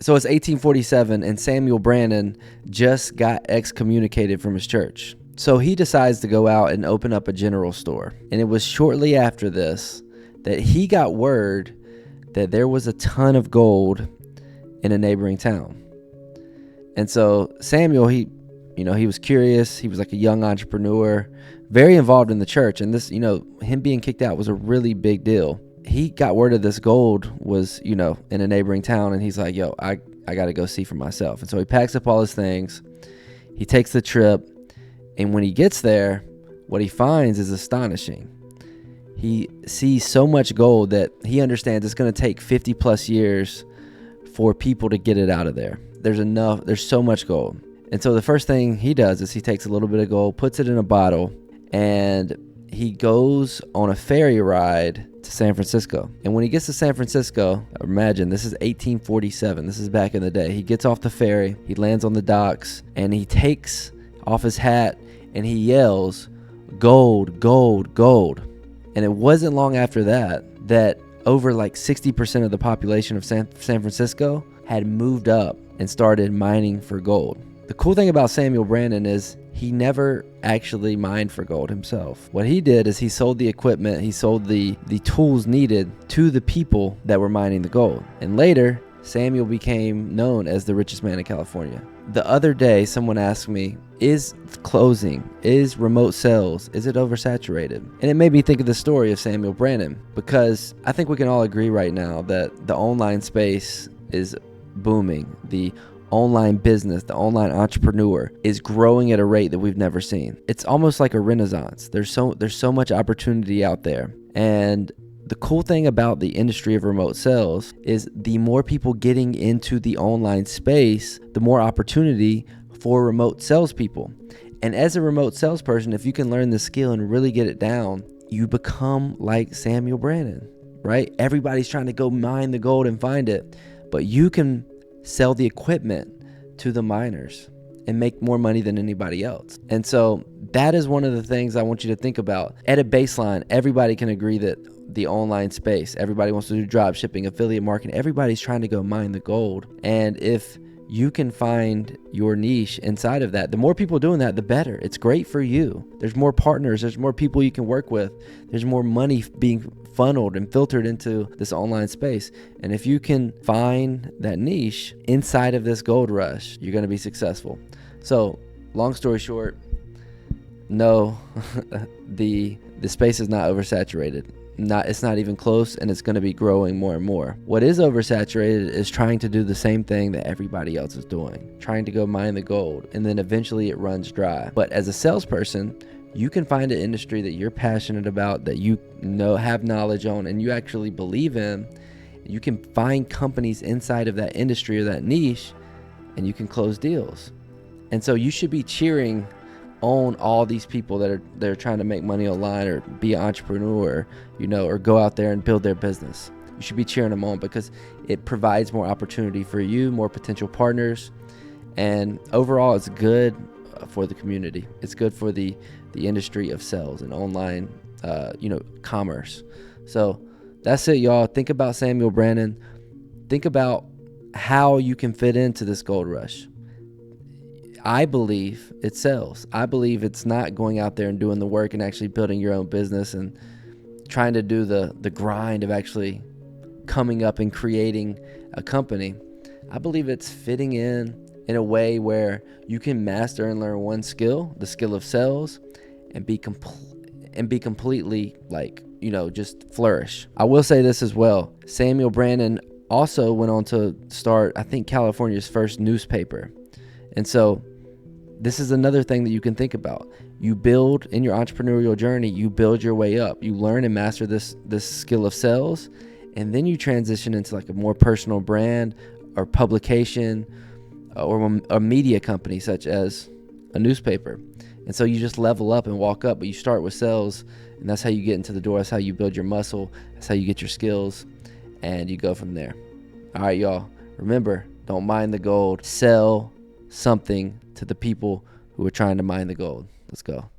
So it's 1847, and Samuel Brannan just got excommunicated from his church. So he decides to go out and open up a general store. And it was shortly after this that he got word that there was a ton of gold in a neighboring town. And so Samuel, he was curious. He was like a young entrepreneur, very involved in the church. And this, him being kicked out was a really big deal. He got word of this gold was, in a neighboring town, and he's like, yo, I got to go see for myself. And so he packs up all his things. He takes the trip. And when he gets there, what he finds is astonishing. He sees so much gold that he understands it's going to take 50 plus years for people to get it out of there. There's so much gold. And so the first thing he does is he takes a little bit of gold, puts it in a bottle, and he goes on a ferry ride to San Francisco. And when he gets to San Francisco, imagine this is 1847. This is back in the day. He gets off the ferry, he lands on the docks, and he takes off his hat and he yells, "Gold, gold, gold." And it wasn't long after that over like 60% of the population of San Francisco had moved up and started mining for gold. The cool thing about Samuel Brannan is he never actually mined for gold himself. What he did is he sold the equipment, he sold the tools needed to the people that were mining the gold. And later, Samuel became known as the richest man in California. The other day, someone asked me, is remote sales, is it oversaturated? And it made me think of the story of Samuel Brannan, because I think we can all agree right now that the online space is booming. The online business, the online entrepreneur is growing at a rate that we've never seen. It's almost like a renaissance. There's so much opportunity out there. And the cool thing about the industry of remote sales is the more people getting into the online space, the more opportunity for remote salespeople. And as a remote salesperson, if you can learn the skill and really get it down, you become like Samuel Brannan, right? Everybody's trying to go mine the gold and find it, but you can sell the equipment to the miners and make more money than anybody else. And so that is one of the things I want you to think about. At a baseline, everybody can agree that the online space, everybody wants to do drop shipping, affiliate marketing, everybody's trying to go mine the gold. And if you can find your niche inside of that, the more people doing that, the better. It's great for you. There's more partners, there's more people you can work with, there's more money being funneled and filtered into this online space. And if you can find that niche inside of this gold rush, you're going to be successful. So long story short, no, the space is not oversaturated. It's not even close, and it's going to be growing more and more. What is oversaturated is trying to do the same thing that everybody else is doing, trying to go mine the gold, and then eventually it runs dry. But as a salesperson, you can find an industry that you're passionate about, that you have knowledge on, and you actually believe in. You can find companies inside of that industry or that niche, and you can close deals. And so you should be cheering on all these people that are trying to make money online or be an entrepreneur, or go out there and build their business. You should be cheering them on because it provides more opportunity for you, more potential partners, and overall it's good for the community. It's good for the industry of sales and online commerce. So that's it, y'all. Think about Samuel Brannan. Think about how you can fit into this gold rush. I believe it sells. I believe it's not going out there and doing the work and actually building your own business and trying to do the grind of actually coming up and creating a company. I believe it's fitting in a way where you can master and learn one skill, the skill of sales, and be completely just flourish. I will say this as well. Samuel Brannan also went on to start, I think, California's first newspaper. And so this is another thing that you can think about. You build in your entrepreneurial journey, you build your way up. You learn and master this skill of sales, and then you transition into like a more personal brand or publication or a media company such as a newspaper. And so you just level up and walk up, but you start with sales, and that's how you get into the door. That's how you build your muscle. That's how you get your skills, and you go from there. All right, y'all. Remember, don't mine the gold. Sell something to the people who are trying to mine the gold. Let's go.